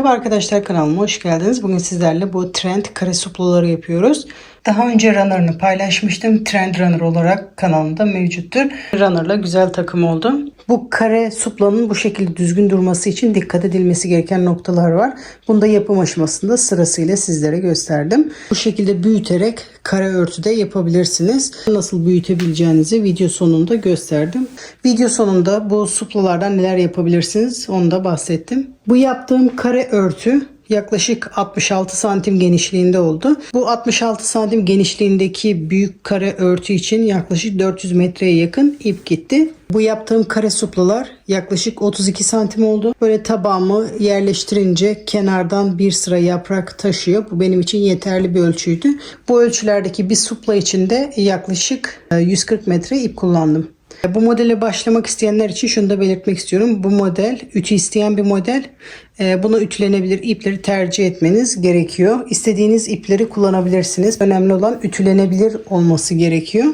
Merhaba arkadaşlar, kanalıma hoş geldiniz. Bugün sizlerle bu trend kare suplaları yapıyoruz. Daha önce runner'ını paylaşmıştım. Trend runner olarak kanalımda mevcuttur. Runner'la güzel takım oldu. Bu kare suplanın bu şekilde düzgün durması için dikkat edilmesi gereken noktalar var. Bunu da yapım aşamasında sırasıyla sizlere gösterdim. Bu şekilde büyüterek kare örtüde yapabilirsiniz. Nasıl büyütebileceğinizi video sonunda gösterdim. Video sonunda bu suplalardan neler yapabilirsiniz onu da bahsettim. Bu yaptığım kare örtü yaklaşık 66 santim genişliğinde oldu. Bu 66 santim genişliğindeki büyük kare örtü için yaklaşık 400 metreye yakın ip gitti. Bu yaptığım kare suplalar yaklaşık 32 santim oldu. Böyle tabağımı yerleştirince kenardan bir sıra yaprak taşıyor. Bu benim için yeterli bir ölçüydü. Bu ölçülerdeki bir supla için de yaklaşık 140 metre ip kullandım. Bu modele başlamak isteyenler için şunu da belirtmek istiyorum. Bu model ütü isteyen bir model. Buna ütülenebilir ipleri tercih etmeniz gerekiyor. İstediğiniz ipleri kullanabilirsiniz. Önemli olan ütülenebilir olması gerekiyor.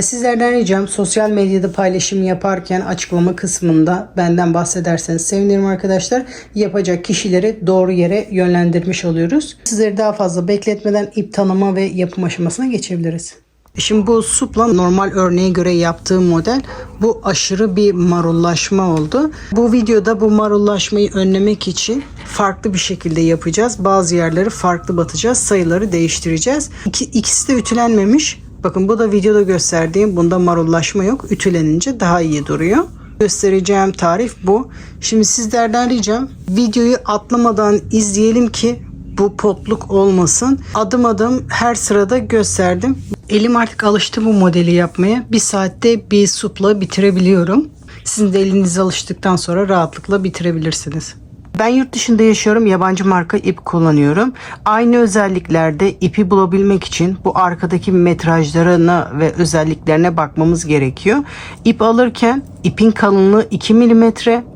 Sizlerden ricam sosyal medyada paylaşım yaparken açıklama kısmında benden bahsederseniz sevinirim arkadaşlar. Yapacak kişileri doğru yere yönlendirmiş oluyoruz. Sizleri daha fazla bekletmeden ip tanıma ve yapım aşamasına geçebiliriz. Şimdi bu supla normal örneğe göre yaptığım model bu aşırı bir marullaşma oldu. Bu videoda bu marullaşmayı önlemek için farklı bir şekilde yapacağız. Bazı yerleri farklı batacağız. Sayıları değiştireceğiz. İkisi de ütülenmemiş. Bakın bu da videoda gösterdiğim, bunda marullaşma yok. Ütülenince daha iyi duruyor. Göstereceğim tarif bu. Şimdi sizlerden ricam videoyu atlamadan izleyelim ki bu potluk olmasın. Adım adım her sırada gösterdim. Elim artık alıştı bu modeli yapmaya. Bir saatte bir supla bitirebiliyorum. Sizin de elinize alıştıktan sonra rahatlıkla bitirebilirsiniz. Ben yurt dışında yaşıyorum. Yabancı marka ip kullanıyorum. Aynı özelliklerde ipi bulabilmek için bu arkadaki metrajlarına ve özelliklerine bakmamız gerekiyor. İp alırken ipin kalınlığı 2 mm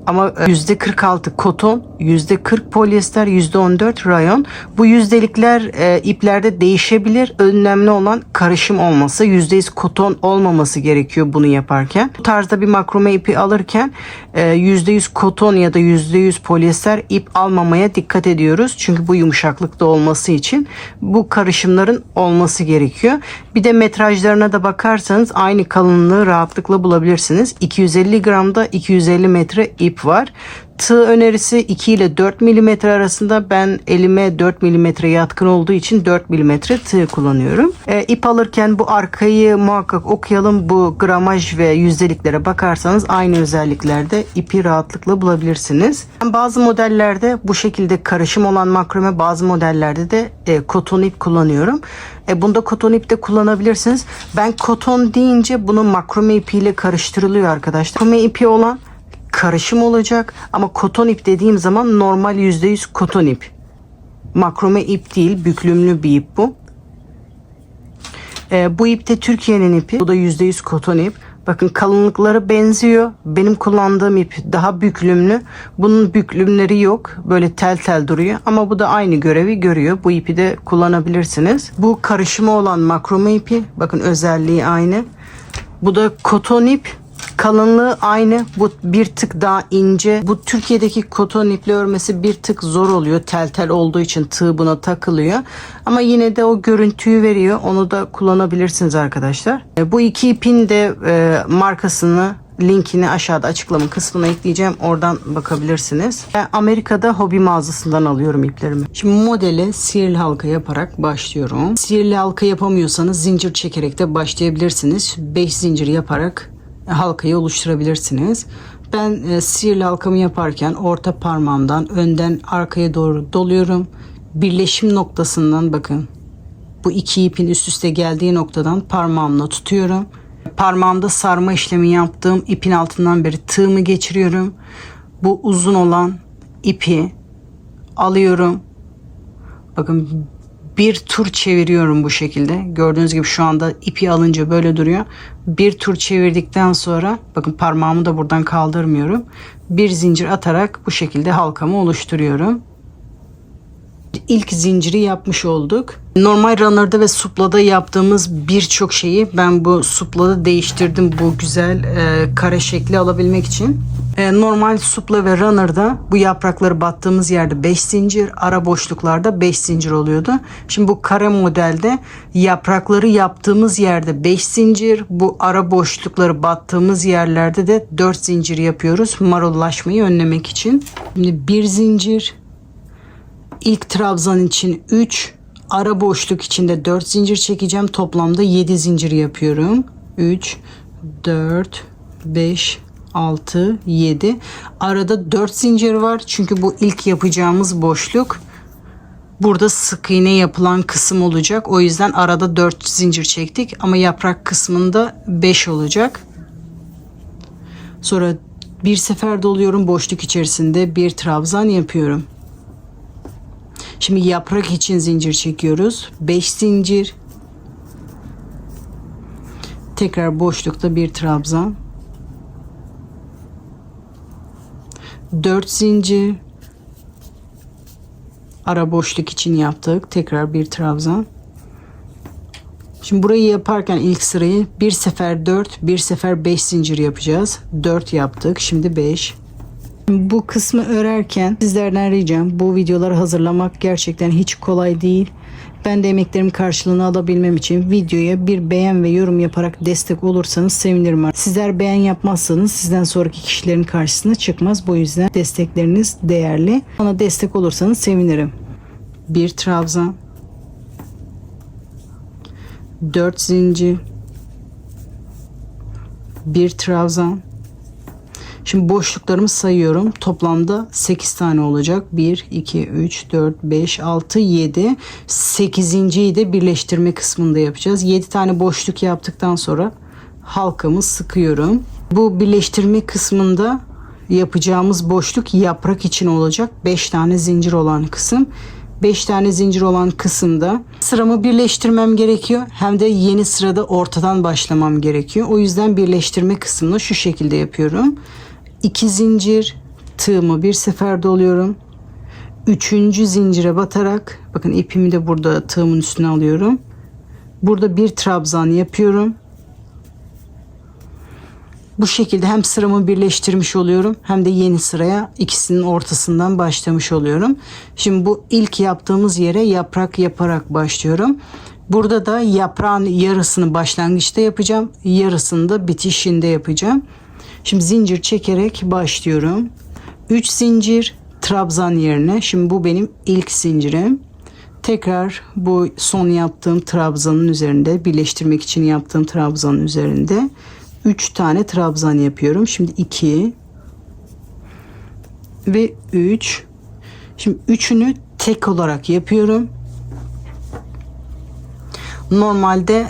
ama %46 koton, %40 polyester, %14 rayon. Bu yüzdelikler iplerde değişebilir. Önemli olan karışım olması. %100 koton olmaması gerekiyor bunu yaparken. Bu tarzda bir makrome ipi alırken %100 koton ya da %100 polyester ip almamaya dikkat ediyoruz. Çünkü bu yumuşaklıkta olması için bu karışımların olması gerekiyor. Bir de metrajlarına da bakarsanız aynı kalınlığı rahatlıkla bulabilirsiniz. 250 gramda 250 metre ip var. Tığ önerisi 2 ile 4 mm arasında. Ben elime 4 mm yatkın olduğu için 4 mm tığ kullanıyorum. İp alırken bu arkayı muhakkak okuyalım. Bu gramaj ve yüzdeliklere bakarsanız aynı özelliklerde ipi rahatlıkla bulabilirsiniz. Ben bazı modellerde bu şekilde karışım olan makrome, bazı modellerde de koton ip kullanıyorum. Bunda koton ip de kullanabilirsiniz. Ben koton deyince bunu makrome ipiyle karıştırılıyor arkadaşlar. Makrome ipi olan karışım olacak ama koton ip dediğim zaman normal %100 koton ip. Makrome ip değil, büklümlü bir ip bu. Bu ip de Türkiye'nin ipi. Bu da %100 koton ip. Bakın kalınlıkları benziyor. Benim kullandığım ip daha büklümlü. Bunun büklümleri yok. Böyle tel tel duruyor. Ama bu da aynı görevi görüyor. Bu ipi de kullanabilirsiniz. Bu karışımı olan makrome ipi. Bakın özelliği aynı. Bu da koton ip. Kalınlığı aynı. Bu bir tık daha ince. Bu Türkiye'deki koton iple örmesi bir tık zor oluyor. Tel tel olduğu için tığ buna takılıyor. Ama yine de o görüntüyü veriyor. Onu da kullanabilirsiniz arkadaşlar. Bu iki ipin de markasını, linkini aşağıda açıklama kısmına ekleyeceğim. Oradan bakabilirsiniz. Ben Amerika'da hobi mağazasından alıyorum iplerimi. Şimdi modele sihirli halka yaparak başlıyorum. Sihirli halka yapamıyorsanız zincir çekerek de başlayabilirsiniz. 5 zincir yaparak halkayı oluşturabilirsiniz. Ben sihirli halkamı yaparken orta parmağımdan önden arkaya doğru doluyorum. Birleşim noktasından bakın. Bu iki ipin üst üste geldiği noktadan parmağımla tutuyorum. Parmağımda sarma işlemi yaptığım ipin altından beri tığımı geçiriyorum. Bu uzun olan ipi alıyorum. Bakın bir tur çeviriyorum bu şekilde. Gördüğünüz gibi şu anda ipi alınca böyle duruyor. Bir tur çevirdikten sonra bakın parmağımı da buradan kaldırmıyorum. Bir zincir atarak bu şekilde halkamı oluşturuyorum. ilk zinciri yapmış olduk. Normal runner'da ve suplada yaptığımız birçok şeyi ben bu suplada değiştirdim. Bu güzel kare şekli alabilmek için. Normal supla ve runner'da bu yaprakları battığımız yerde 5 zincir, ara boşluklarda 5 zincir oluyordu. Şimdi bu kare modelde yaprakları yaptığımız yerde 5 zincir, bu ara boşlukları battığımız yerlerde de 4 zincir yapıyoruz marullaşmayı önlemek için. Şimdi bir zincir, ilk trabzan için 3, ara boşluk içinde 4 zincir çekeceğim. Toplamda 7 zincir yapıyorum. 3, 4, 5, 6, 7. Arada 4 zincir var. Çünkü bu ilk yapacağımız boşluk. Burada sık iğne yapılan kısım olacak. O yüzden arada 4 zincir çektik. Ama yaprak kısmında 5 olacak. Sonra bir sefer doluyorum. Boşluk içerisinde bir trabzan yapıyorum. Şimdi yaprak için zincir çekiyoruz. 5 zincir. Tekrar boşlukta bir trabzan. 4 zincir. Ara boşluk için yaptık. Tekrar bir trabzan. Şimdi burayı yaparken ilk sırayı bir sefer 4, bir sefer 5 zincir yapacağız. 4 yaptık. Şimdi 5. Bu kısmı örerken sizlerden ricam, bu videoları hazırlamak gerçekten hiç kolay değil. Ben de emeklerimin karşılığını alabilmem için videoya bir beğen ve yorum yaparak destek olursanız sevinirim. Sizler beğen yapmazsanız sizden sonraki kişilerin karşısına çıkmaz. Bu yüzden destekleriniz değerli. Bana destek olursanız sevinirim. Bir trabzan, 4 zincir, bir trabzan. Şimdi boşluklarımı sayıyorum. Toplamda 8 tane olacak. 1, 2, 3, 4, 5, 6, 7. 8.'yi de birleştirme kısmında yapacağız. 7 tane boşluk yaptıktan sonra halkamı sıkıyorum. Bu birleştirme kısmında yapacağımız boşluk yaprak için olacak. 5 tane zincir olan kısım. 5 tane zincir olan kısımda sıramı birleştirmem gerekiyor. Hem de yeni sırada ortadan başlamam gerekiyor. O yüzden birleştirme kısmını şu şekilde yapıyorum. 2 zincir, tığımı bir sefer doluyorum. 3. zincire batarak, bakın ipimi de burada tığımın üstüne alıyorum. Burada bir trabzan yapıyorum. Bu şekilde hem sıramı birleştirmiş oluyorum hem de yeni sıraya ikisinin ortasından başlamış oluyorum. Şimdi bu ilk yaptığımız yere yaprak yaparak başlıyorum. Burada da yaprağın yarısını başlangıçta yapacağım. Yarısını da bitişinde yapacağım. Şimdi zincir çekerek başlıyorum. 3 zincir trabzan yerine. Şimdi bu benim ilk zincirim. Tekrar bu son yaptığım trabzanın üzerinde, birleştirmek için yaptığım trabzanın üzerinde 3 tane trabzan yapıyorum. Şimdi 2 ve 3. Şimdi üçünü tek olarak yapıyorum. Normalde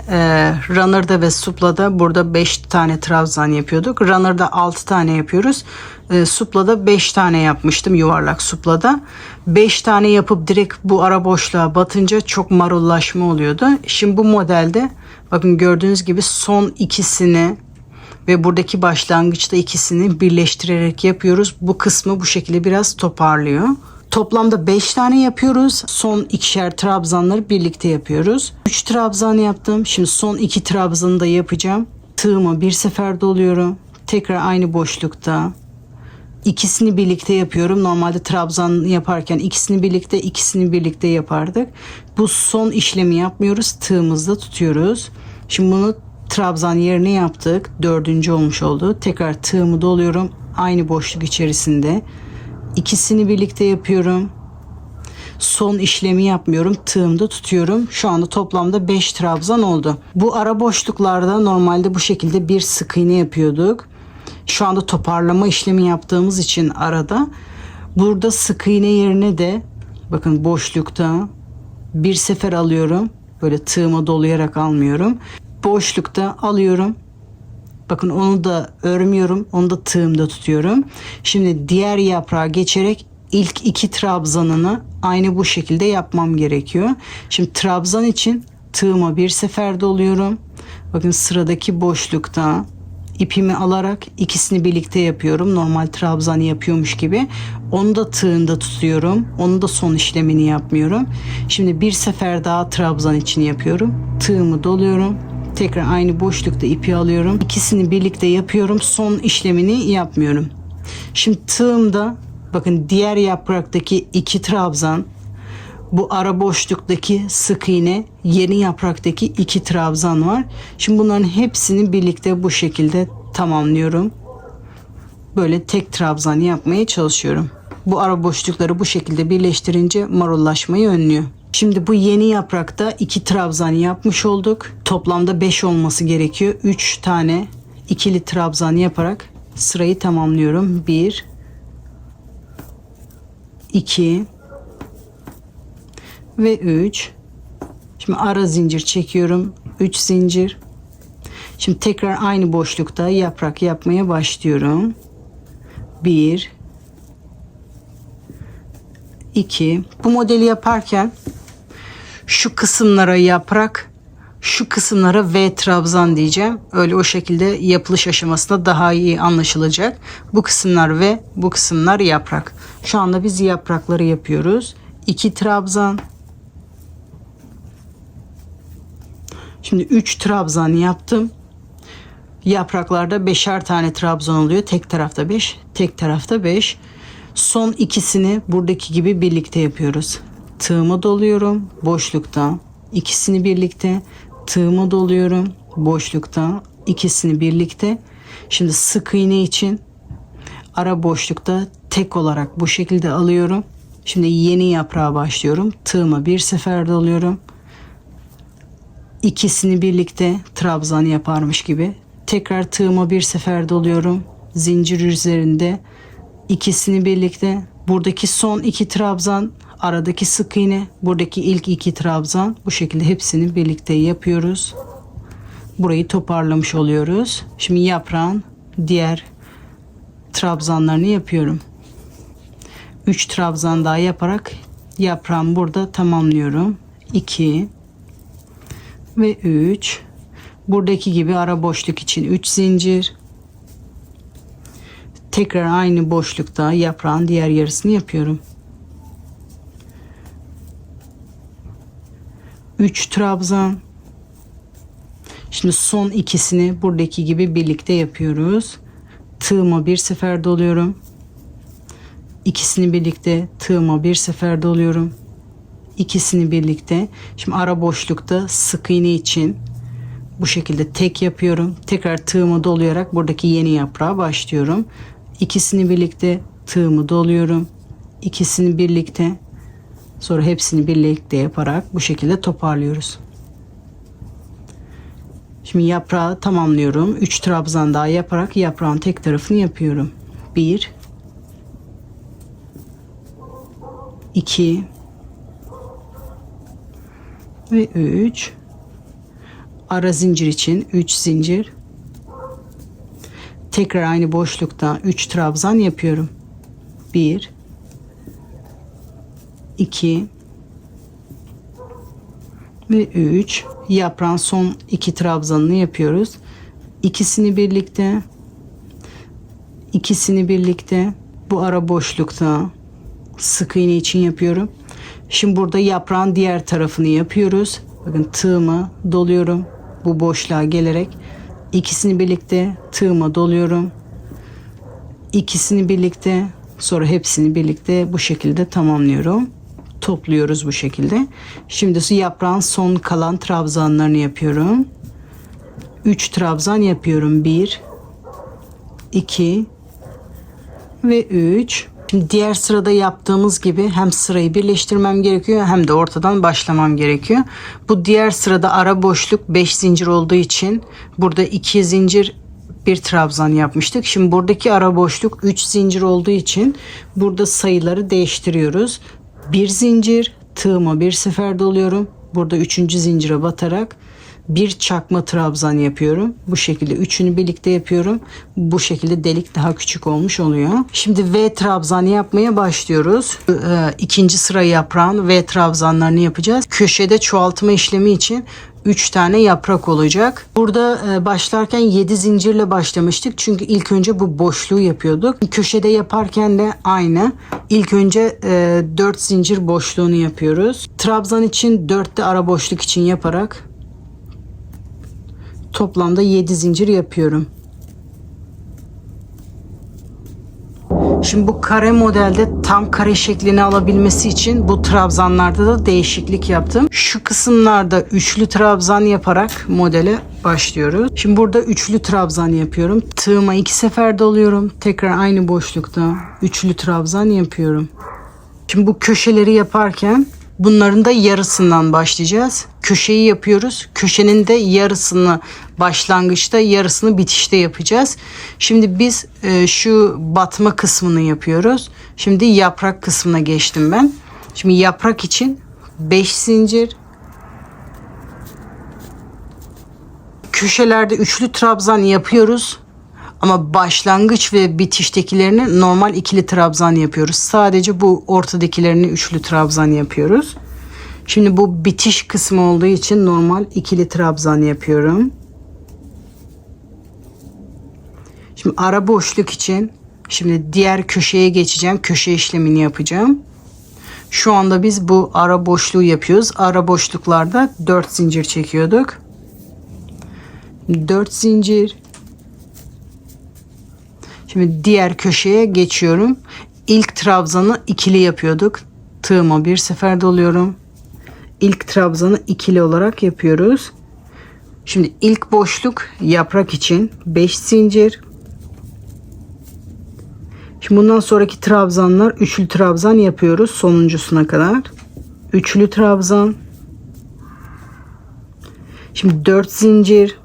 runner'da ve suplada burada 5 tane trabzan yapıyorduk. Runner'da 6 tane yapıyoruz. Suplada 5 tane yapmıştım, yuvarlak suplada. 5 tane yapıp direkt bu ara boşluğa batınca çok marullaşma oluyordu. Şimdi bu modelde bakın gördüğünüz gibi son ikisini ve buradaki başlangıçta ikisini birleştirerek yapıyoruz. Bu kısmı bu şekilde biraz toparlıyor. Toplamda 5 tane yapıyoruz. Son ikişer trabzanları birlikte yapıyoruz. 3 trabzan yaptım. Şimdi son 2 trabzanı da yapacağım. Tığımı bir sefer doluyorum. Tekrar aynı boşlukta. İkisini birlikte yapıyorum. Normalde trabzan yaparken ikisini birlikte yapardık. Bu son işlemi yapmıyoruz. Tığımızda tutuyoruz. Şimdi bunu trabzan yerine yaptık. 4. olmuş oldu. Tekrar tığımı doluyorum. Aynı boşluk içerisinde. İkisini birlikte yapıyorum. Son işlemi yapmıyorum. Tığımda tutuyorum. Şu anda toplamda 5 trabzan oldu. Bu ara boşluklarda normalde bu şekilde bir sık iğne yapıyorduk. Şu anda toparlama işlemi yaptığımız için arada burada sık iğne yerine de bakın boşlukta bir sefer alıyorum. Böyle tığıma dolayarak almıyorum. Boşlukta alıyorum. Bakın onu da örmüyorum. Onu da tığımda tutuyorum. Şimdi diğer yaprağa geçerek ilk 2 trabzanını aynı bu şekilde yapmam gerekiyor. Şimdi trabzan için tığıma bir sefer doluyorum. Bakın sıradaki boşlukta ipimi alarak ikisini birlikte yapıyorum. Normal trabzan yapıyormuş gibi. Onu da tığında tutuyorum. Onu da son işlemini yapmıyorum. Şimdi bir sefer daha trabzan için yapıyorum. Tığımı doluyorum. Tekrar aynı boşlukta ipi alıyorum. İkisini birlikte yapıyorum. Son işlemini yapmıyorum. Şimdi tığımda bakın diğer yapraktaki 2 trabzan, bu ara boşluktaki sık iğne, yeni yapraktaki 2 trabzan var. Şimdi bunların hepsini birlikte bu şekilde tamamlıyorum. Böyle tek trabzan yapmaya çalışıyorum. Bu ara boşlukları bu şekilde birleştirince marullaşmayı önlüyor. Şimdi bu yeni yaprakta 2 trabzan yapmış olduk. Toplamda 5 olması gerekiyor. 3 tane ikili trabzan yaparak sırayı tamamlıyorum. 1 2 ve 3. Şimdi ara zincir çekiyorum. 3 zincir. Şimdi tekrar aynı boşlukta yaprak yapmaya başlıyorum. 1 2. Bu modeli yaparken şu kısımlara yaprak, şu kısımlara V trabzan diyeceğim. Öyle o şekilde yapılış aşamasında daha iyi anlaşılacak. Bu kısımlar V, bu kısımlar yaprak. Şu anda biz yaprakları yapıyoruz. 2 trabzan. Şimdi 3 trabzan yaptım. Yapraklarda 5'er tane trabzan oluyor. Tek tarafta 5, tek tarafta 5. Son ikisini buradaki gibi birlikte yapıyoruz. Tığımı doluyorum boşlukta. İkisini birlikte. Tığımı doluyorum boşlukta. İkisini birlikte. Şimdi sık iğne için ara boşlukta tek olarak bu şekilde alıyorum. Şimdi yeni yaprağa başlıyorum. Tığımı bir sefer doluyorum. İkisini birlikte trabzan yaparmış gibi. Tekrar tığıma bir sefer doluyorum. Zincir üzerinde ikisini birlikte. Buradaki son 2 trabzan, aradaki sık iğne, buradaki ilk 2 trabzan, bu şekilde hepsini birlikte yapıyoruz. Burayı toparlamış oluyoruz. Şimdi yaprağın diğer trabzanlarını yapıyorum. 3 trabzan daha yaparak yaprağımı burada tamamlıyorum. 2 ve 3. Buradaki gibi ara boşluk için 3 zincir. Tekrar aynı boşlukta yaprağın diğer yarısını yapıyorum. 3 trabzan. Şimdi son ikisini buradaki gibi birlikte yapıyoruz. Tığıma bir sefer doluyorum. İkisini birlikte tığıma bir sefer doluyorum. İkisini birlikte. Şimdi ara boşlukta sık iğne için bu şekilde tek yapıyorum. Tekrar tığımı dolayarak buradaki yeni yaprağa başlıyorum. İkisini birlikte tığımı doluyorum. İkisini birlikte, sonra hepsini birlikte yaparak bu şekilde toparlıyoruz. Şimdi yaprağı tamamlıyorum. 3 trabzan daha yaparak yaprağın tek tarafını yapıyorum. 1 2 ve 3. Ara zincir için 3 zincir. Tekrar aynı boşlukta 3 trabzan yapıyorum. 1 2 ve 3. Yaprağın son 2 trabzanını yapıyoruz. İkisini birlikte, ikisini birlikte bu ara boşlukta sık iğne için yapıyorum. Şimdi burada yaprağın diğer tarafını yapıyoruz. Bakın tığımı doluyorum bu boşluğa gelerek. İkisini birlikte tığıma doluyorum. İkisini birlikte, sonra hepsini birlikte bu şekilde tamamlıyorum. Topluyoruz bu şekilde. Şimdi yaprağın son kalan trabzanlarını yapıyorum. 3 trabzan yapıyorum. 1 2 ve 3. Şimdi diğer sırada yaptığımız gibi hem sırayı birleştirmem gerekiyor hem de ortadan başlamam gerekiyor. Bu diğer sırada ara boşluk 5 zincir olduğu için burada 2 zincir bir trabzan yapmıştık. Şimdi buradaki ara boşluk 3 zincir olduğu için burada sayıları değiştiriyoruz. 1 zincir, tığıma bir sefer doluyorum. Burada 3. zincire batarak bir çakma trabzan yapıyorum. Bu şekilde üçünü birlikte yapıyorum. Bu şekilde delik daha küçük olmuş oluyor. Şimdi V trabzan yapmaya başlıyoruz. İkinci sıra yaprağın V trabzanlarını yapacağız. Köşede çoğaltma işlemi için 3 tane yaprak olacak. Burada başlarken 7 zincirle başlamıştık. Çünkü ilk önce bu boşluğu yapıyorduk. Köşede yaparken de aynı. İlk önce 4 zincir boşluğunu yapıyoruz. Trabzan için 4 de ara boşluk için yaparak toplamda 7 zincir yapıyorum. Şimdi bu kare modelde tam kare şeklini alabilmesi için bu trabzanlarda da değişiklik yaptım. Şu kısımlarda üçlü trabzan yaparak modele başlıyoruz. Şimdi burada üçlü trabzan yapıyorum. Tığıma 2 sefer doluyorum. Tekrar aynı boşlukta üçlü trabzan yapıyorum. Şimdi bu köşeleri yaparken bunların da yarısından başlayacağız. Köşeyi yapıyoruz. Köşenin de yarısını başlangıçta, yarısını bitişte yapacağız. Şimdi biz şu batma kısmını yapıyoruz. Şimdi yaprak kısmına geçtim ben. Şimdi yaprak için 5 zincir. Köşelerde üçlü trabzan yapıyoruz. Ama başlangıç ve bitiştekilerini normal ikili trabzan yapıyoruz. Sadece bu ortadakilerini üçlü trabzan yapıyoruz. Şimdi bu bitiş kısmı olduğu için normal ikili trabzan yapıyorum. Şimdi ara boşluk için şimdi diğer köşeye geçeceğim. Köşe işlemini yapacağım. Şu anda biz bu ara boşluğu yapıyoruz. Ara boşluklarda 4 zincir çekiyorduk. 4 zincir. Şimdi diğer köşeye geçiyorum. İlk trabzanı ikili yapıyorduk. Tığıma bir sefer doluyorum. İlk trabzanı ikili olarak yapıyoruz. Şimdi ilk boşluk yaprak için 5 zincir. Şimdi bundan sonraki trabzanlar üçlü trabzan yapıyoruz sonuncusuna kadar. Üçlü trabzan. Şimdi 4 zincir.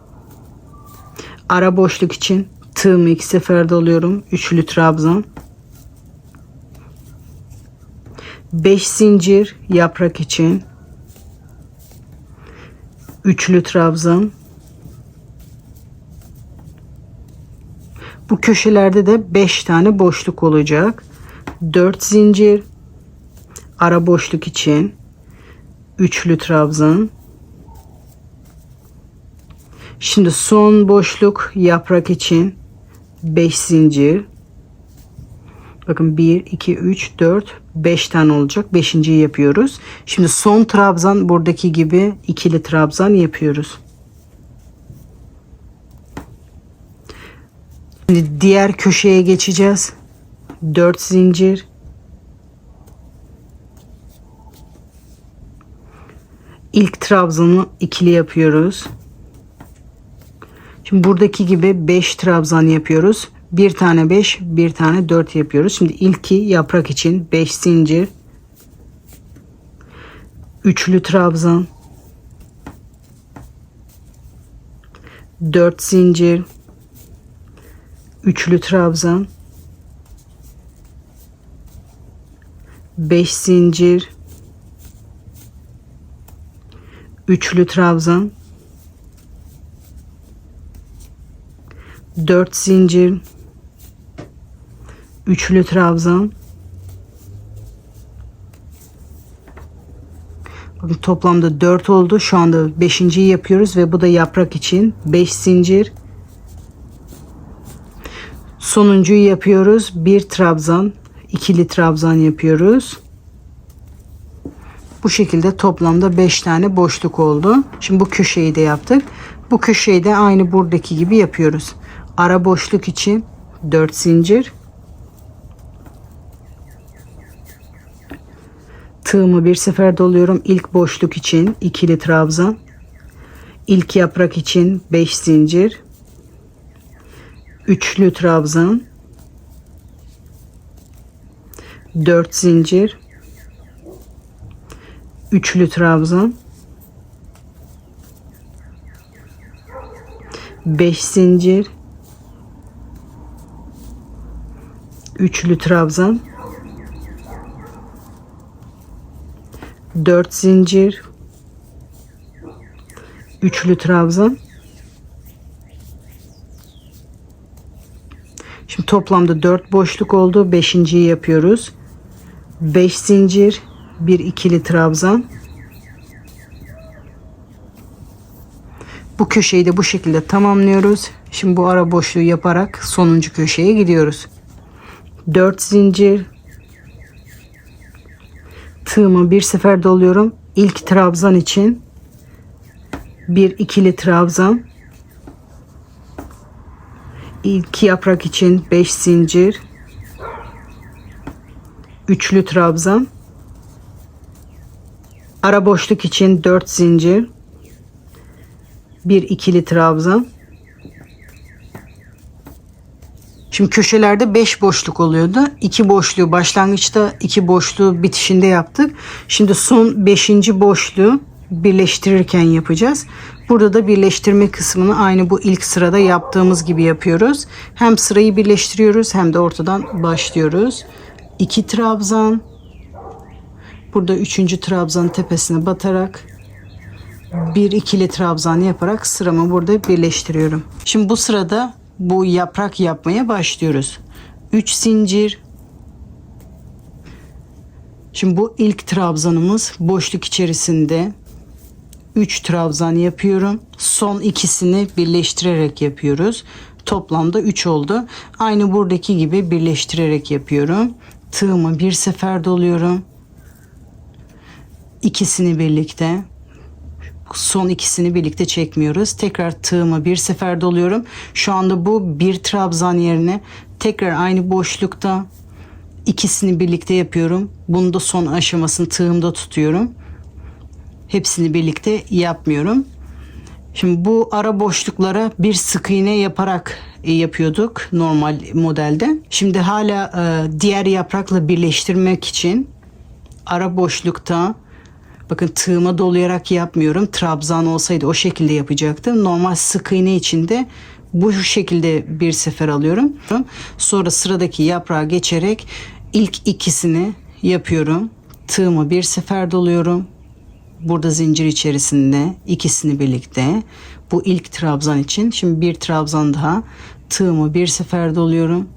Ara boşluk için tığımı 2 sefer doluyorum. Üçlü trabzan. 5 zincir yaprak için. Üçlü trabzan. Bu köşelerde de 5 tane boşluk olacak. 4 zincir ara boşluk için üçlü trabzan. Şimdi son boşluk yaprak için 5 zincir. Bakın 1, 2, 3, 4, 5 tane olacak. 5.'yi yapıyoruz. Şimdi son trabzan buradaki gibi ikili trabzan yapıyoruz. Şimdi diğer köşeye geçeceğiz. 4 zincir. İlk trabzanı ikili yapıyoruz. Şimdi buradaki gibi 5 trabzan yapıyoruz. Bir tane 5, bir tane 4 yapıyoruz. Şimdi ilki yaprak için 5 zincir. Üçlü trabzan. 4 zincir. Üçlü trabzan. 5 zincir. Üçlü trabzan. 4 zincir. Üçlü trabzan. Bakın toplamda 4 oldu. Şu anda 5.'yi yapıyoruz ve bu da yaprak için 5 zincir. Sonuncuyu yapıyoruz. Bir trabzan, ikili trabzan yapıyoruz. Bu şekilde toplamda 5 tane boşluk oldu. Şimdi bu köşeyi de yaptık. Bu köşeyi de aynı buradaki gibi yapıyoruz. Ara boşluk için 4 zincir. Tığımı bir sefer doluyorum. İlk boşluk için ikili trabzan. İlk yaprak için 5 zincir. Üçlü trabzan. 4 zincir. Üçlü trabzan. 5 zincir. Üçlü trabzan. 4 zincir. Üçlü trabzan. Şimdi toplamda 4 boşluk oldu. 5.'yi yapıyoruz. 5 zincir, bir ikili trabzan. Bu köşeyi de bu şekilde tamamlıyoruz. Şimdi bu ara boşluğu yaparak sonuncu köşeye gidiyoruz. 4 zincir, tığımı bir sefer doluyorum. İlk trabzan için bir ikili trabzan, İlk yaprak için 5 zincir, üçlü trabzan, ara boşluk için 4 zincir, bir ikili trabzan. Şimdi köşelerde 5 boşluk oluyordu. 2 boşluğu başlangıçta, 2 boşluğu bitişinde yaptık. Şimdi son 5. boşluğu birleştirirken yapacağız. Burada da birleştirme kısmını aynı bu ilk sırada yaptığımız gibi yapıyoruz. Hem sırayı birleştiriyoruz hem de ortadan başlıyoruz. 2 trabzan. Burada 3. trabzanın tepesine batarak bir ikili trabzan yaparak sıramı burada birleştiriyorum. Şimdi bu sırada bu yaprak yapmaya başlıyoruz. 3 zincir. Şimdi bu ilk trabzanımız, boşluk içerisinde 3 trabzan yapıyorum. Son ikisini birleştirerek yapıyoruz. Toplamda 3 oldu. Aynı buradaki gibi birleştirerek yapıyorum. Tığımı bir sefer doluyorum. İkisini birlikte, son ikisini birlikte çekmiyoruz. Tekrar tığımı bir sefer doluyorum. Şu anda bu bir trabzan yerine tekrar aynı boşlukta ikisini birlikte yapıyorum. Bunu da son aşamasını tığımda tutuyorum. Hepsini birlikte yapmıyorum. Şimdi bu ara boşluklara bir sık iğne yaparak yapıyorduk normal modelde. Şimdi hala diğer yaprakla birleştirmek için ara boşlukta, bakın tığıma dolayarak yapmıyorum. Trabzan olsaydı o şekilde yapacaktım. Normal sık iğne için de bu şekilde bir sefer alıyorum. Sonra sıradaki yaprağa geçerek ilk ikisini yapıyorum. Tığımı bir sefer doluyorum. Burada zincir içerisinde ikisini birlikte. Bu ilk trabzan için. Şimdi bir trabzan daha. Tığımı bir sefer doluyorum.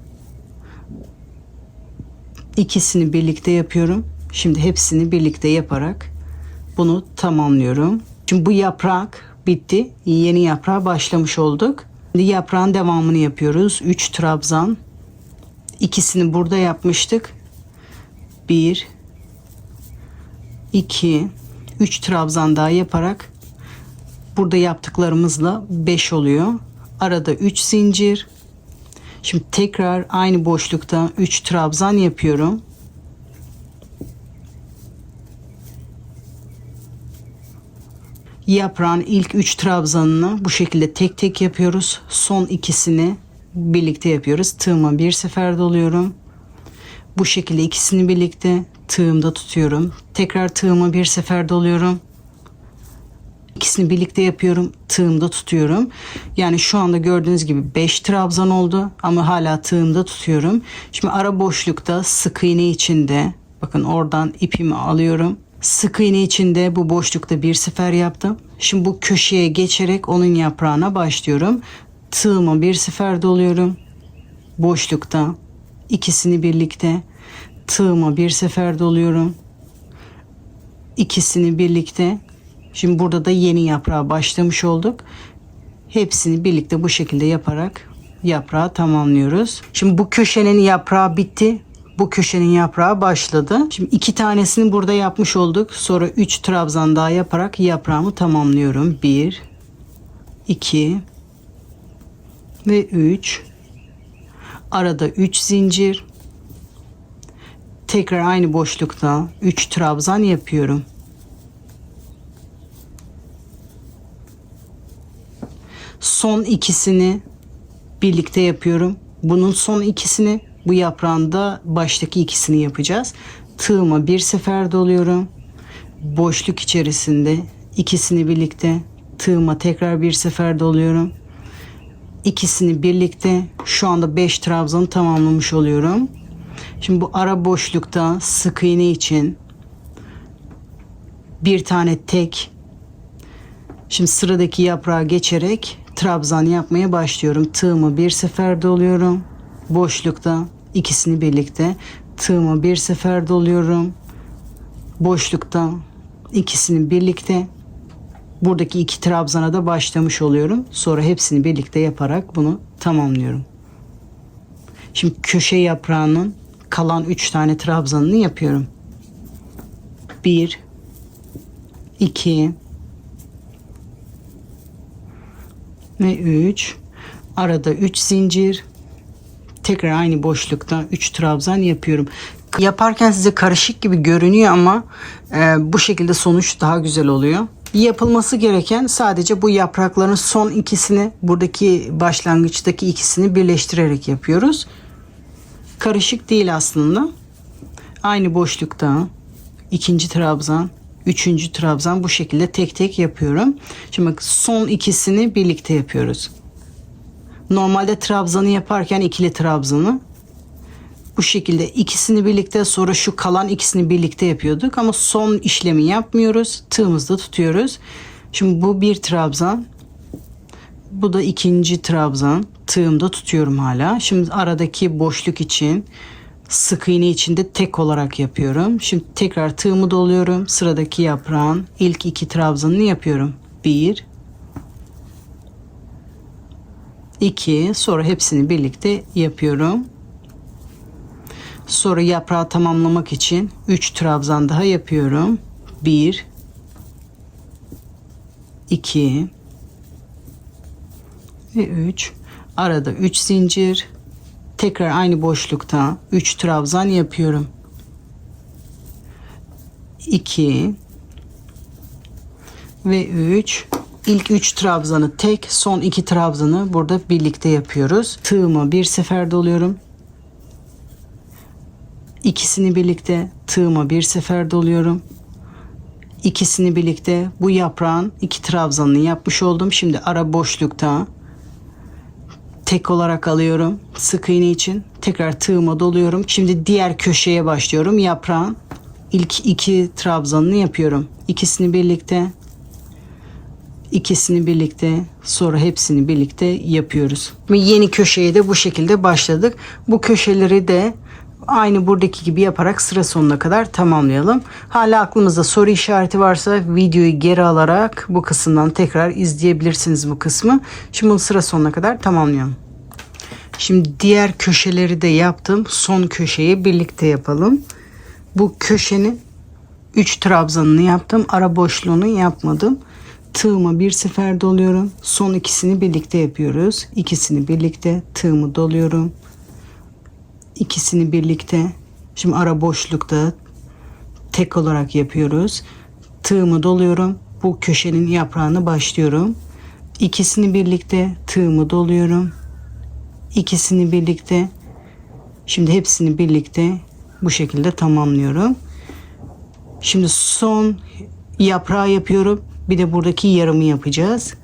İkisini birlikte yapıyorum. Şimdi hepsini birlikte yaparak bunu tamamlıyorum. Şimdi bu yaprak bitti. Yeni yaprağa başlamış olduk. Şimdi yaprağın devamını yapıyoruz. 3 trabzan. İkisini burada yapmıştık. 1 2 3 trabzan daha yaparak burada yaptıklarımızla 5 oluyor. Arada 3 zincir. Şimdi tekrar aynı boşlukta 3 trabzan yapıyorum. Yaprağın ilk 3 trabzanını bu şekilde tek tek yapıyoruz. Son ikisini birlikte yapıyoruz. Tığıma bir sefer doluyorum. Bu şekilde ikisini birlikte tığımda tutuyorum. Tekrar tığıma bir sefer doluyorum. İkisini birlikte yapıyorum. Tığımda tutuyorum. Yani şu anda gördüğünüz gibi 5 trabzan oldu ama hala tığımda tutuyorum. Şimdi ara boşlukta sık iğne içinde, bakın oradan ipimi alıyorum. Sık iğne içinde bu boşlukta bir sefer yaptım. Şimdi bu köşeye geçerek onun yaprağına başlıyorum. Tığımı bir sefer doluyorum. Boşlukta ikisini birlikte, tığıma bir sefer doluyorum. İkisini birlikte. Şimdi burada da yeni yaprağa başlamış olduk. Hepsini birlikte bu şekilde yaparak yaprağı tamamlıyoruz. Şimdi bu köşenin yaprağı bitti. Bu köşenin yaprağı başladı. Şimdi 2 tanesini burada yapmış olduk. Sonra 3 trabzan daha yaparak yaprağımı tamamlıyorum. 1 2 ve 3. Arada 3 zincir. Tekrar aynı boşlukta 3 trabzan yapıyorum. Son ikisini birlikte yapıyorum. Bunun son ikisini, bu yaprağında baştaki ikisini yapacağız. Tığıma bir sefer doluyorum. Boşluk içerisinde ikisini birlikte, tığıma tekrar bir sefer doluyorum. İkisini birlikte şu anda 5 trabzanı tamamlamış oluyorum. Şimdi bu ara boşlukta sık iğne için bir tane tek. Şimdi sıradaki yaprağa geçerek trabzan yapmaya başlıyorum. Tığımı bir sefer doluyorum. Boşlukta ikisini birlikte. Tığımı bir sefer doluyorum. Boşlukta ikisini birlikte. Buradaki 2 trabzana da başlamış oluyorum. Sonra hepsini birlikte yaparak bunu tamamlıyorum. Şimdi köşe yaprağının kalan 3 tane trabzanını yapıyorum. 1 2 ve 3. Arada 3 zincir. Tekrar aynı boşlukta 3 trabzan yapıyorum. Yaparken size karışık gibi görünüyor ama bu şekilde sonuç daha güzel oluyor. Yapılması gereken sadece bu yaprakların son ikisini, buradaki başlangıçtaki ikisini birleştirerek yapıyoruz. Karışık değil aslında. Aynı boşlukta ikinci trabzan, üçüncü trabzan, bu şekilde tek tek yapıyorum. Şimdi bak, son ikisini birlikte yapıyoruz. Normalde trabzanı yaparken ikili trabzanı bu şekilde ikisini birlikte, sonra şu kalan ikisini birlikte yapıyorduk ama son işlemi yapmıyoruz. Tığımızda tutuyoruz. Şimdi bu bir trabzan. Bu da ikinci trabzan. Tığımda tutuyorum hala. Şimdi aradaki boşluk için sık iğne içinde tek olarak yapıyorum. Şimdi tekrar tığımı doluyorum. Sıradaki yaprağın ilk 2 trabzanını yapıyorum. 1 2, sonra hepsini birlikte yapıyorum. Sonra yaprağı tamamlamak için 3 trabzan daha yapıyorum. 1 2 ve 3. Arada 3 zincir. Tekrar aynı boşlukta 3 trabzan yapıyorum. 2 ve 3. İlk 3 trabzanı tek, son 2 trabzanı burada birlikte yapıyoruz. Tığımı bir sefer doluyorum. İkisini birlikte tığıma bir sefer doluyorum. İkisini birlikte bu yaprağın 2 trabzanını yapmış oldum. Şimdi ara boşlukta tek olarak alıyorum sık iğne için. Tekrar tığıma doluyorum. Şimdi diğer köşeye başlıyorum. Yaprağın ilk 2 trabzanını yapıyorum. İkisini birlikte, ikisini birlikte, sonra hepsini birlikte yapıyoruz. Ve yeni köşeye de bu şekilde başladık. Bu köşeleri de aynı buradaki gibi yaparak sıra sonuna kadar tamamlayalım. Hala aklımızda soru işareti varsa videoyu geri alarak bu kısımdan tekrar izleyebilirsiniz bu kısmı. Şimdi bunu sıra sonuna kadar tamamlayalım. Şimdi diğer köşeleri de yaptım. Son köşeyi birlikte yapalım. Bu köşenin 3 trabzanını yaptım. Ara boşluğunu yapmadım. Tığıma bir sefer doluyorum. Son ikisini birlikte yapıyoruz. İkisini birlikte tığımı doluyorum. İkisini birlikte. Şimdi ara boşlukta tek olarak yapıyoruz. Tığımı doluyorum. Bu köşenin yaprağını başlıyorum. İkisini birlikte tığımı doluyorum. İkisini birlikte. Şimdi hepsini birlikte bu şekilde tamamlıyorum. Şimdi son yaprağı yapıyorum. Bir de buradaki yarımı yapacağız.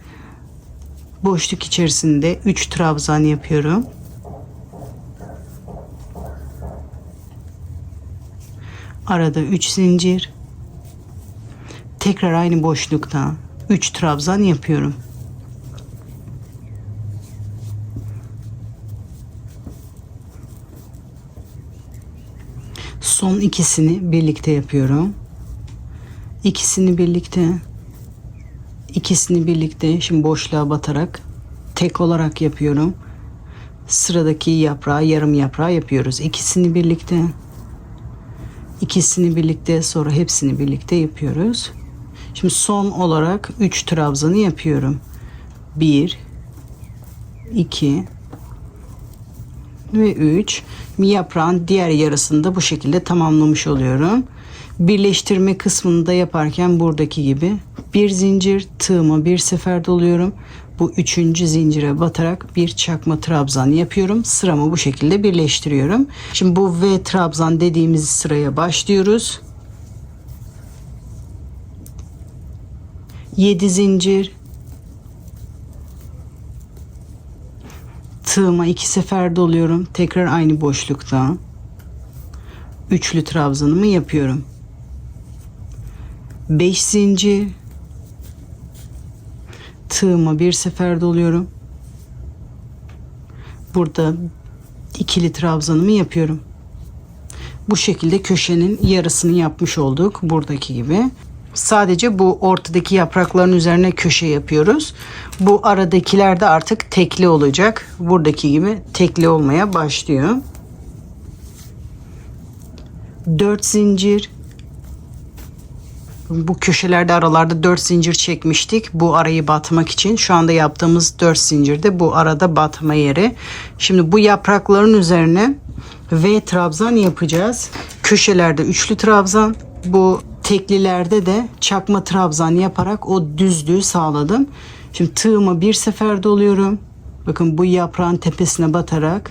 Boşluk içerisinde 3 trabzan yapıyorum. Arada 3 zincir. Tekrar aynı boşlukta 3 trabzan yapıyorum. Son ikisini birlikte yapıyorum. İkisini birlikte, ikisini birlikte. Şimdi boşluğa batarak tek olarak yapıyorum. Sıradaki yaprağı, yarım yaprağı yapıyoruz. İkisini birlikte, ikisini birlikte, sonra hepsini birlikte yapıyoruz. Şimdi son olarak 3 trabzanı yapıyorum. 1 2 ve 3. Yaprağın diğer yarısını da bu şekilde tamamlamış oluyorum. Birleştirme kısmını da yaparken buradaki gibi bir zincir, tığıma bir sefer doluyorum. Bu 3. zincire batarak bir çakma trabzan yapıyorum. Sıramı bu şekilde birleştiriyorum. Şimdi bu V trabzan dediğimiz sıraya başlıyoruz. 7 zincir, tığıma 2 sefer doluyorum. Tekrar aynı boşlukta üçlü trabzanımı yapıyorum. 5 zincir, tığıma bir sefer doluyorum. Burada ikili trabzanımı yapıyorum. Bu şekilde köşenin yarısını yapmış olduk buradaki gibi. Sadece bu ortadaki yaprakların üzerine köşe yapıyoruz. Bu aradakiler de artık tekli olacak. Buradaki gibi tekli olmaya başlıyor. 4 zincir. Bu köşelerde aralarda 4 zincir çekmiştik. Bu arayı batmak için. Şu anda yaptığımız 4 zincirde bu arada batma yeri. Şimdi bu yaprakların üzerine V trabzan yapacağız. Köşelerde üçlü trabzan. Bu teklilerde de çakma trabzan yaparak o düzlüğü sağladım. Şimdi tığımı bir sefer doluyorum. Bakın bu yaprağın tepesine batarak.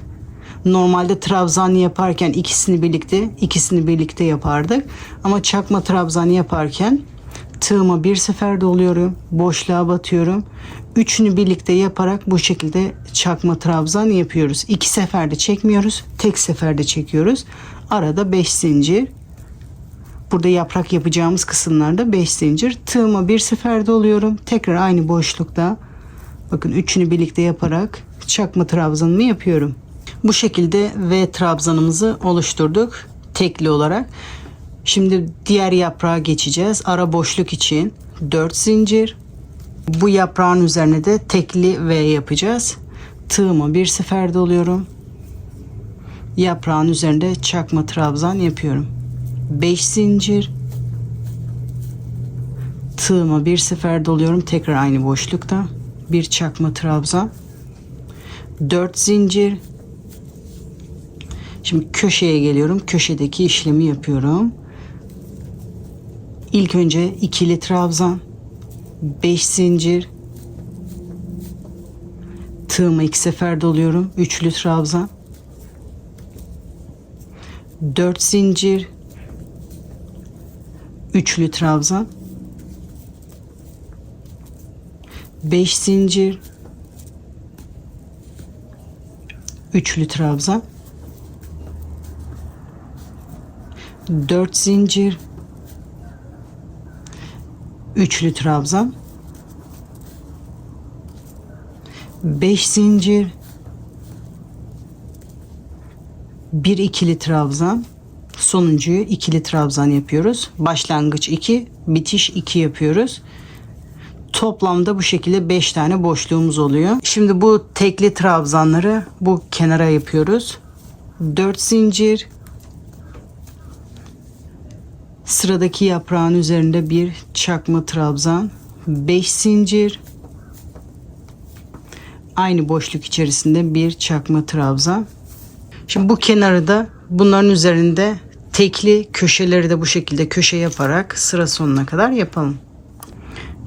Normalde trabzan yaparken ikisini birlikte yapardık. Ama çakma trabzan yaparken tığıma bir sefer doluyorum. Boşluğa batıyorum. Üçünü birlikte yaparak bu şekilde çakma trabzan yapıyoruz. 2 seferde çekmiyoruz. Tek seferde çekiyoruz. Arada 5 zincir. Burada yaprak yapacağımız kısımlarda 5 zincir. Tığıma bir sefer doluyorum. Tekrar aynı boşlukta. Bakın üçünü birlikte yaparak çakma trabzanımı yapıyorum. Bu şekilde V trabzanımızı oluşturduk tekli olarak. Şimdi diğer yaprağa geçeceğiz. Ara boşluk için 4 zincir. Bu yaprağın üzerine de tekli V yapacağız. Tığımı bir sefer doluyorum. Yaprağın üzerinde çakma trabzan yapıyorum. 5 zincir. Tığımı bir sefer doluyorum. Tekrar aynı boşlukta. Bir çakma trabzan. 4 zincir. Şimdi köşeye geliyorum. Köşedeki işlemi yapıyorum. İlk önce ikili trabzan. 5 zincir. Tığımı 2 sefer doluyorum. Üçlü trabzan. 4 zincir. Üçlü trabzan. 5 zincir. Üçlü trabzan. 4 zincir. Üçlü trabzan. 5 zincir. Bir ikili trabzan. Sonuncuyu ikili trabzan yapıyoruz. Başlangıç 2, bitiş 2 yapıyoruz. Toplamda bu şekilde 5 tane boşluğumuz oluyor. Şimdi bu tekli trabzanları bu kenara yapıyoruz. 4 zincir. Sıradaki yaprağın üzerinde bir çakma trabzan. 5 zincir. Aynı boşluk içerisinde bir çakma trabzan. Şimdi bu kenarı da bunların üzerinde tekli köşeleri de bu şekilde köşe yaparak sıra sonuna kadar yapalım.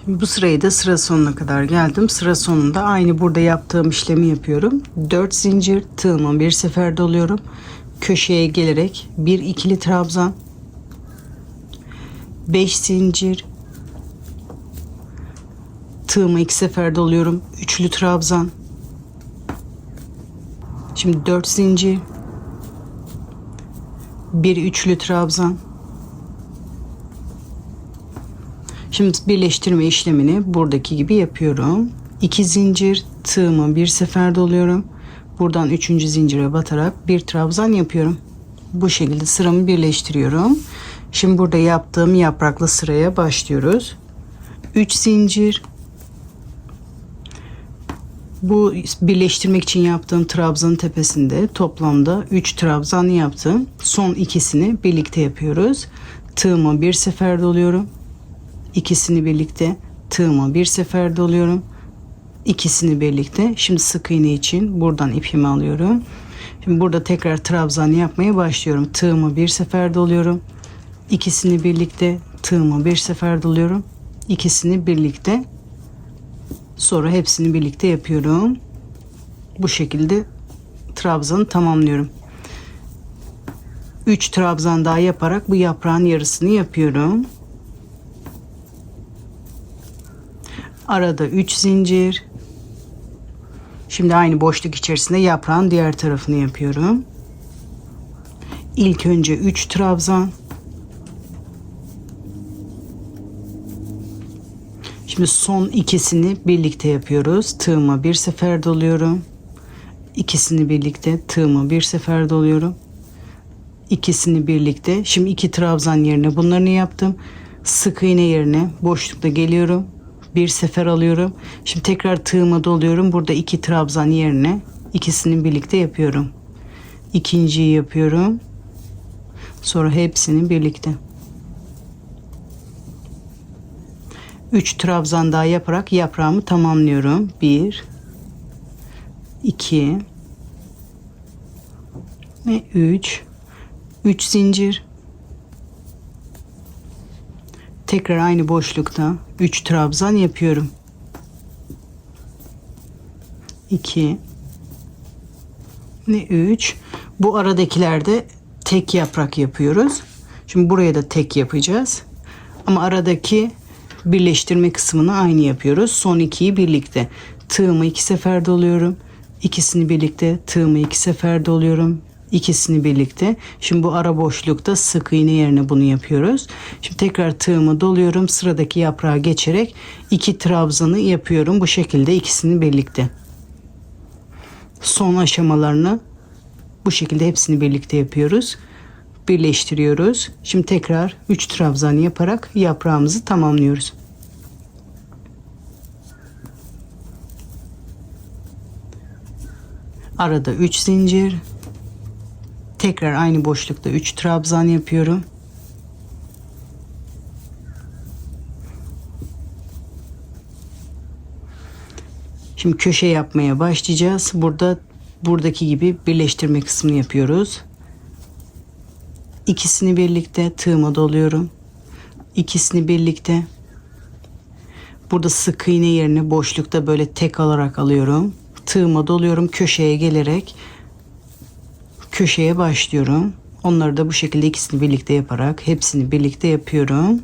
Şimdi bu sırayı da sıra sonuna kadar geldim. Sıra sonunda aynı burada yaptığım işlemi yapıyorum. 4 zincir, tığımı bir sefer doluyorum. Köşeye gelerek bir ikili trabzan. 5 zincir. Tığımı 2 sefer doluyorum. Üçlü trabzan. Şimdi 4 zincir. Bir üçlü trabzan. Şimdi birleştirme işlemini buradaki gibi yapıyorum. 2 zincir, tığımı bir sefer doluyorum. Buradan 3. zincire batarak bir trabzan yapıyorum. Bu şekilde sıramı birleştiriyorum. Şimdi burada yaptığım yapraklı sıraya başlıyoruz. 3 zincir. Bu birleştirmek için yaptığım trabzanın tepesinde toplamda 3 trabzan yaptım. Son ikisini birlikte yapıyoruz. Tığımı bir sefer doluyorum. İkisini birlikte tığımı bir sefer doluyorum. İkisini birlikte. Şimdi sık iğne için buradan ipimi alıyorum. Şimdi burada tekrar trabzan yapmaya başlıyorum. Tığımı bir sefer doluyorum. İkisini birlikte tığımı bir sefer doluyorum. İkisini birlikte. Sonra hepsini birlikte yapıyorum. Bu şekilde trabzanı tamamlıyorum. 3 trabzan daha yaparak bu yaprağın yarısını yapıyorum. Arada 3 zincir. Şimdi aynı boşluk içerisinde yaprağın diğer tarafını yapıyorum. İlk önce 3 trabzan. Şimdi son ikisini birlikte yapıyoruz. Tığıma bir sefer doluyorum. İkisini birlikte tığıma bir sefer doluyorum. İkisini birlikte. Şimdi 2 trabzan yerine bunlarını yaptım. sık iğne yerine boşlukta geliyorum. Bir sefer alıyorum. Şimdi tekrar tığıma doluyorum. Burada 2 trabzan yerine ikisini birlikte yapıyorum. İkinciyi yapıyorum. Sonra hepsini birlikte. 3 trabzan daha yaparak yaprağımı tamamlıyorum. 1 2 ve 3 zincir. Tekrar aynı boşlukta 3 trabzan yapıyorum. 2 ve 3. Bu aradakilerde tek yaprak yapıyoruz. Şimdi buraya da tek yapacağız. Ama aradaki birleştirme kısmını aynı yapıyoruz. Son 2'yi birlikte. Tığımı 2 sefer doluyorum. İkisini birlikte. Tığımı 2 sefer doluyorum. İkisini birlikte. Şimdi bu ara boşlukta sık iğne yerine bunu yapıyoruz. Şimdi tekrar tığımı doluyorum. Sıradaki yaprağa geçerek 2 trabzanı yapıyorum. Bu şekilde ikisini birlikte. Son aşamalarını bu şekilde hepsini birlikte yapıyoruz. Birleştiriyoruz. Şimdi tekrar 3 trabzan yaparak yaprağımızı tamamlıyoruz. Arada 3 zincir. Tekrar aynı boşlukta 3 trabzan yapıyorum. Şimdi köşe yapmaya başlayacağız. Buradaki gibi birleştirme kısmını yapıyoruz. İkisini birlikte tığıma doluyorum. İkisini birlikte. Burada sık iğne yerine boşlukta böyle tek alarak alıyorum. Tığıma doluyorum. Köşeye gelerek köşeye başlıyorum. Onları da bu şekilde ikisini birlikte yaparak hepsini birlikte yapıyorum.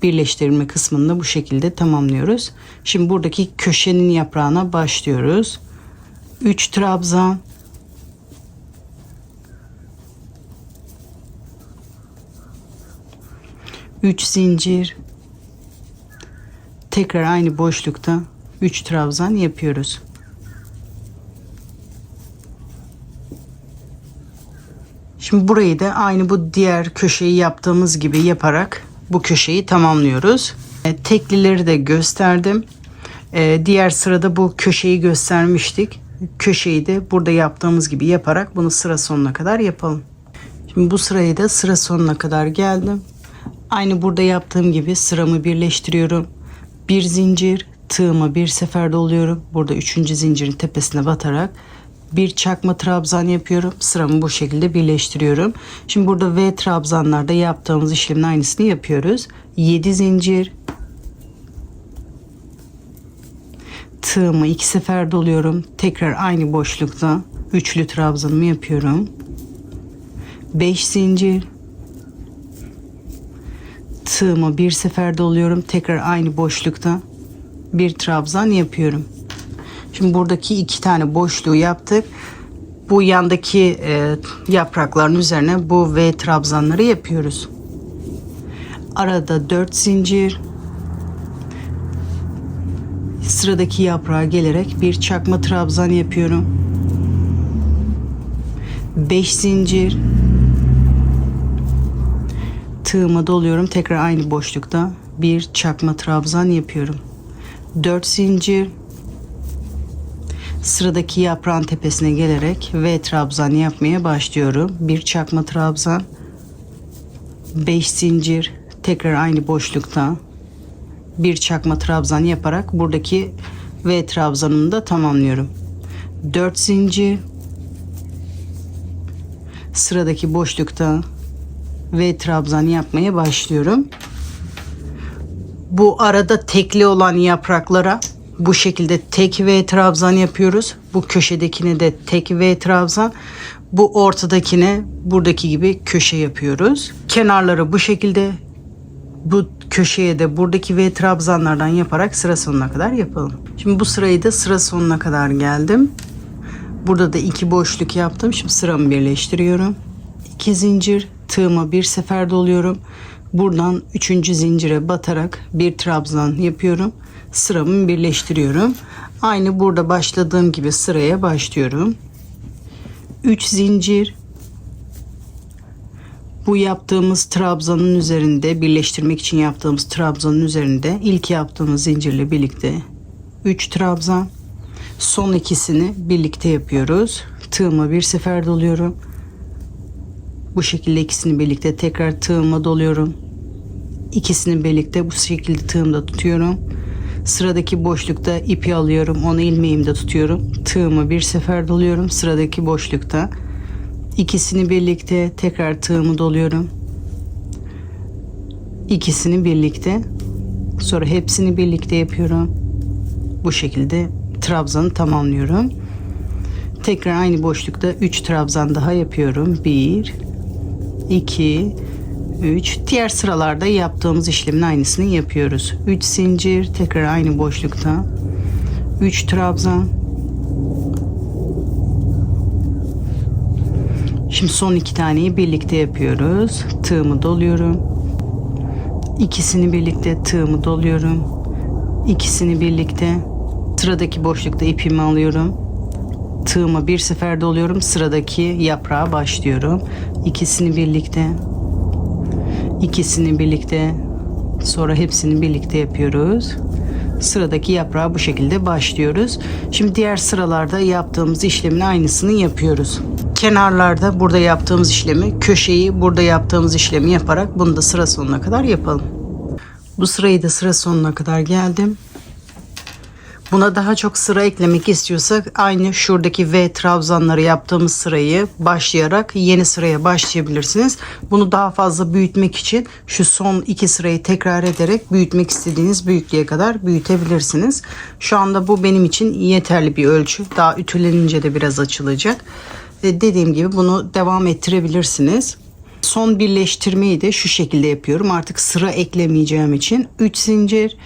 Birleştirme kısmını da bu şekilde tamamlıyoruz. Şimdi buradaki köşenin yaprağına başlıyoruz. 3 trabzan. Üç zincir. Tekrar aynı boşlukta 3 trabzan yapıyoruz. Şimdi burayı da aynı bu diğer köşeyi yaptığımız gibi yaparak bu köşeyi tamamlıyoruz. Teklileri de gösterdim. Diğer sırada bu köşeyi göstermiştik. Köşeyi de burada yaptığımız gibi yaparak bunu sıra sonuna kadar yapalım. Şimdi bu sırayı da sıra sonuna kadar geldim. Aynı burada yaptığım gibi sıramı birleştiriyorum. Bir zincir, tığıma bir sefer doluyorum. Burada 3. zincirin tepesine batarak bir çakma trabzan yapıyorum. Sıramı bu şekilde birleştiriyorum. Şimdi burada V trabzanlarda yaptığımız işlemin aynısını yapıyoruz. 7 zincir. Tığımı 2 sefer doluyorum. Tekrar aynı boşlukta üçlü trabzanımı yapıyorum. 5 zincir. Tığımı bir sefer doluyorum. Tekrar aynı boşlukta bir trabzan yapıyorum. Şimdi buradaki 2 tane boşluğu yaptık. Bu yandaki yaprakların üzerine bu V trabzanları yapıyoruz. Arada 4 zincir. Sıradaki yaprağa gelerek bir çakma trabzan yapıyorum. 5 zincir. Tığıma doluyorum. Tekrar aynı boşlukta bir çakma trabzan yapıyorum. 4 zincir. Sıradaki yaprağın tepesine gelerek V trabzan yapmaya başlıyorum. Bir çakma trabzan. 5 zincir. Tekrar aynı boşlukta bir çakma trabzan yaparak buradaki V trabzanımı da tamamlıyorum. 4 zincir. Sıradaki boşlukta V trabzan yapmaya başlıyorum. Bu arada tekli olan yapraklara bu şekilde tek V trabzan yapıyoruz. Bu köşedekine de tek V trabzan. Bu ortadakine buradaki gibi köşe yapıyoruz. Kenarları bu şekilde, bu köşeye de buradaki V trabzanlardan yaparak sıra sonuna kadar yapalım. Şimdi bu sırayı da sıra sonuna kadar geldim. Burada da 2 boşluk yaptım. Şimdi sıramı birleştiriyorum. 2 zincir, tığıma bir sefer doluyorum. Buradan 3. zincire batarak bir trabzan yapıyorum. Sıramı birleştiriyorum. Aynı burada başladığım gibi sıraya başlıyorum. 3 zincir. Bu yaptığımız trabzanın üzerinde, birleştirmek için yaptığımız trabzanın üzerinde ilk yaptığımız zincirle birlikte 3 trabzan. Son ikisini birlikte yapıyoruz. Tığıma bir sefer doluyorum. Bu şekilde ikisini birlikte tekrar tığıma doluyorum. İkisini birlikte bu şekilde tığımda tutuyorum. Sıradaki boşlukta ipi alıyorum. Onu ilmeğimde tutuyorum. Tığımı bir sefer doluyorum. Sıradaki boşlukta ikisini birlikte tekrar tığımı doluyorum. İkisini birlikte, sonra hepsini birlikte yapıyorum. Bu şekilde trabzanı tamamlıyorum. Tekrar aynı boşlukta 3 trabzan daha yapıyorum. 1 2 3. Diğer sıralarda yaptığımız işlemin aynısını yapıyoruz. 3 zincir, tekrar aynı boşlukta 3 trabzan. Şimdi son 2 taneyi birlikte yapıyoruz. Tığımı doluyorum. İkisini birlikte tığımı doluyorum. İkisini birlikte sıradaki boşlukta ipimi alıyorum. Tığıma bir sefer doluyorum. Sıradaki yaprağa başlıyorum. İkisini birlikte, ikisini birlikte, sonra hepsini birlikte yapıyoruz. Sıradaki yaprağa bu şekilde başlıyoruz. Şimdi diğer sıralarda yaptığımız işlemin aynısını yapıyoruz. Kenarlarda burada yaptığımız işlemi, köşeyi burada yaptığımız işlemi yaparak bunu da sıra sonuna kadar yapalım. Bu sırayı da sıra sonuna kadar geldim. Buna daha çok sıra eklemek istiyorsak aynı şuradaki V trabzanları yaptığımız sırayı başlayarak yeni sıraya başlayabilirsiniz. Bunu daha fazla büyütmek için şu son 2 sırayı tekrar ederek büyütmek istediğiniz büyüklüğe kadar büyütebilirsiniz. Şu anda bu benim için yeterli bir ölçü. Daha ütülenince de biraz açılacak. Dediğim gibi bunu devam ettirebilirsiniz. Son birleştirmeyi de şu şekilde yapıyorum. Artık sıra eklemeyeceğim için 3 zincir.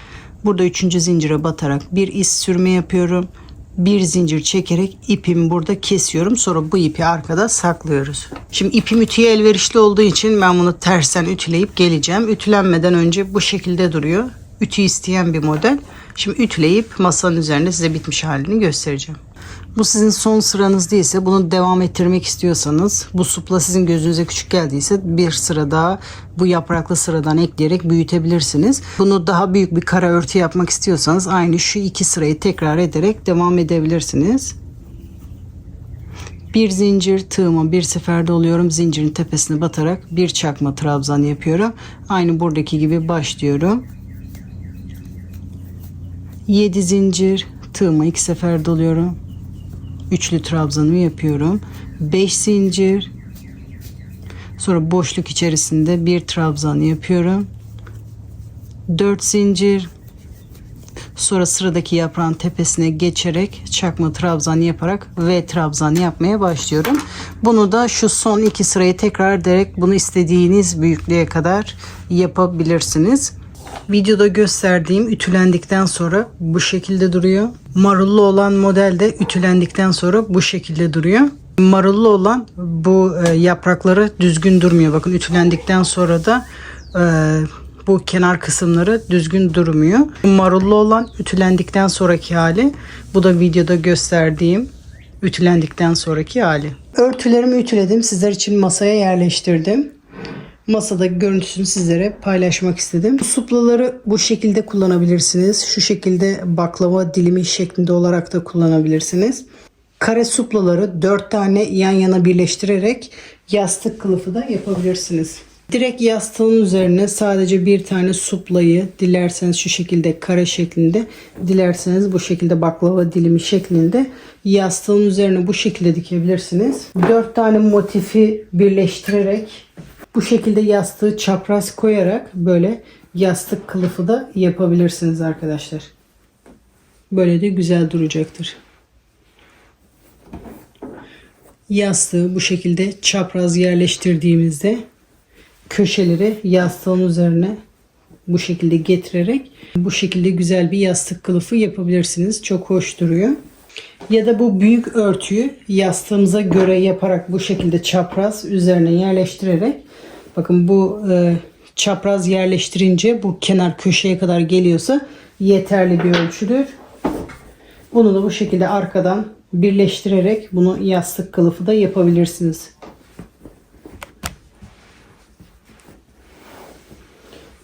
Burada 3. zincire batarak bir iz sürme yapıyorum. Bir zincir çekerek ipimi burada kesiyorum. Sonra bu ipi arkada saklıyoruz. Şimdi ipim ütüye elverişli olduğu için ben bunu tersten ütüleyip geleceğim. Ütülenmeden önce bu şekilde duruyor. Ütü isteyen bir model. Şimdi ütüleyip masanın üzerinde size bitmiş halini göstereceğim. Bu sizin son sıranız değilse, bunu devam ettirmek istiyorsanız, bu supla sizin gözünüze küçük geldiyse bir sıra daha bu yapraklı sıradan ekleyerek büyütebilirsiniz. Bunu daha büyük bir kara örtü yapmak istiyorsanız aynı şu 2 sırayı tekrar ederek devam edebilirsiniz. Bir zincir, tığıma bir sefer doluyorum. Zincirin tepesine batarak bir çakma trabzan yapıyorum. Aynı buradaki gibi başlıyorum. 7 zincir, tığıma 2 sefer doluyorum. Üçlü trabzanımı yapıyorum. 5 zincir. Sonra boşluk içerisinde bir trabzan yapıyorum. 4 zincir. Sonra sıradaki yaprağın tepesine geçerek çakma trabzan yaparak V trabzan yapmaya başlıyorum. Bunu da şu son 2 sırayı tekrar ederek bunu istediğiniz büyüklüğe kadar yapabilirsiniz. Videoda gösterdiğim ütülendikten sonra bu şekilde duruyor. Marullu olan model de ütülendikten sonra bu şekilde duruyor. Marullu olan bu yaprakları düzgün durmuyor. Bakın ütülendikten sonra da bu kenar kısımları düzgün durmuyor. Marullu olan ütülendikten sonraki hali. Bu da videoda gösterdiğim ütülendikten sonraki hali. Örtülerimi ütüledim. Sizler için masaya yerleştirdim. Masada görüntüsünü sizlere paylaşmak istedim. Bu suplaları bu şekilde kullanabilirsiniz. Şu şekilde baklava dilimi şeklinde olarak da kullanabilirsiniz. Kare suplaları 4 tane yan yana birleştirerek yastık kılıfı da yapabilirsiniz. Direkt yastığın üzerine sadece bir tane suplayı dilerseniz şu şekilde kare şeklinde, dilerseniz bu şekilde baklava dilimi şeklinde yastığın üzerine bu şekilde dikebilirsiniz. 4 tane motifi birleştirerek bu şekilde yastığı çapraz koyarak böyle yastık kılıfı da yapabilirsiniz arkadaşlar. Böyle de güzel duracaktır. Yastığı bu şekilde çapraz yerleştirdiğimizde köşeleri yastığın üzerine bu şekilde getirerek bu şekilde güzel bir yastık kılıfı yapabilirsiniz. Çok hoş duruyor. Ya da bu büyük örtüyü yastığımıza göre yaparak bu şekilde çapraz üzerine yerleştirerek, bakın bu çapraz yerleştirince bu kenar köşeye kadar geliyorsa yeterli bir ölçüdür. Bunu da bu şekilde arkadan birleştirerek bunu yastık kılıfı da yapabilirsiniz.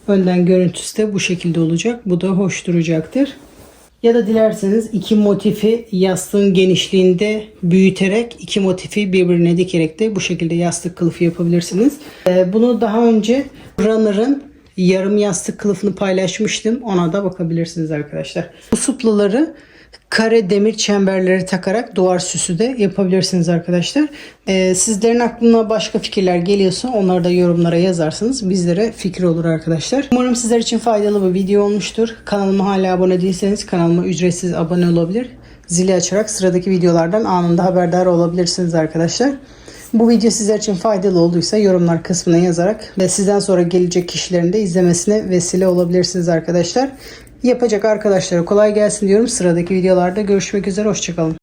Önden görüntüsü de bu şekilde olacak. Bu da hoş duracaktır. Ya da dilerseniz iki motifi yastığın genişliğinde büyüterek iki motifi birbirine dikerek de bu şekilde yastık kılıfı yapabilirsiniz. Bunu daha önce Runner'ın yarım yastık kılıfını paylaşmıştım. Ona da bakabilirsiniz arkadaşlar. Bu suplaları kare demir çemberleri takarak duvar süsü de yapabilirsiniz arkadaşlar. Sizlerin aklına başka fikirler geliyorsa onları da yorumlara yazarsınız. Bizlere fikir olur arkadaşlar. Umarım sizler için faydalı bir video olmuştur. Kanalıma hala abone değilseniz kanalıma ücretsiz abone olabilir. Zili açarak sıradaki videolardan anında haberdar olabilirsiniz arkadaşlar. Bu video sizler için faydalı olduysa yorumlar kısmına yazarak ve sizden sonra gelecek kişilerin de izlemesine vesile olabilirsiniz arkadaşlar. Yapacak arkadaşlara kolay gelsin diyorum. Sıradaki videolarda görüşmek üzere. Hoşçakalın.